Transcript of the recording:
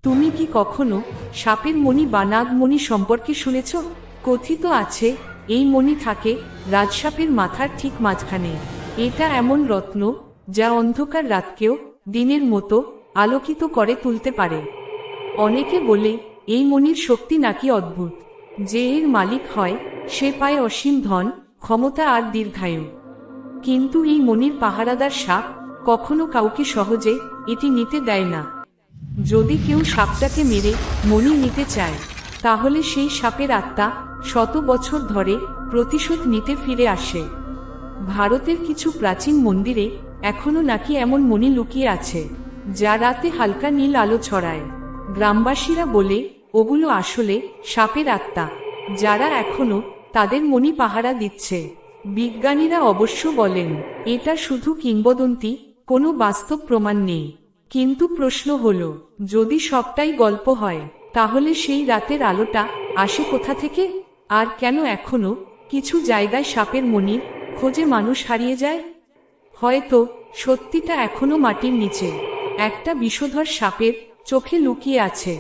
তুমি কি কখনো সাপের মণি বা নাগমণি সম্পর্কে শুনেছ? কথিত আছে এই মণি থাকে রাজসাপের মাথার ঠিক মাঝখানে। এটা এমন রত্ন যা অন্ধকার রাতকেও দিনের মতো আলোকিত করে তুলতে পারে। অনেকে বলে এই মণির শক্তি নাকি অদ্ভুত, যে এর মালিক হয় সে পায় অসীম ধন, ক্ষমতা আর দীর্ঘায়ু। কিন্তু এই মণির পাহারাদার সাপ কখনো কাউকে সহজে এটি নিতে দেয় না। যদি কেউ সাপটাকে মেরে মণি নিতে চায়, তাহলে সেই সাপের আত্মা শত বছর ধরে প্রতিশোধ নিতে ফিরে আসে। ভারতের কিছু প্রাচীন মন্দিরে এখনো নাকি এমন মণি লুকিয়ে আছে, যা রাতে হালকা নীল আলো ছড়ায়। গ্রামবাসীরা বলে ওগুলো আসলে সাপের আত্মা, যারা এখনো তাদের মণি পাহারা দিচ্ছে। বিজ্ঞানীরা অবশ্য বলেন এটা শুধু কিংবদন্তি, কোনো বাস্তব প্রমাণ নেই। কিন্তু প্রশ্ন হলো, যদি সবটাই গল্প হয়, তাহলে সেই রাতের আলোটা আসে কোথা থেকে? আর কেন এখনো কিছু জায়গায় সাপের মণির খোঁজে মানুষ হারিয়ে যায়? হয়তো সত্যিটা এখনো মাটির নিচে একটা বিষধর সাপের চোখে লুকিয়ে আছে।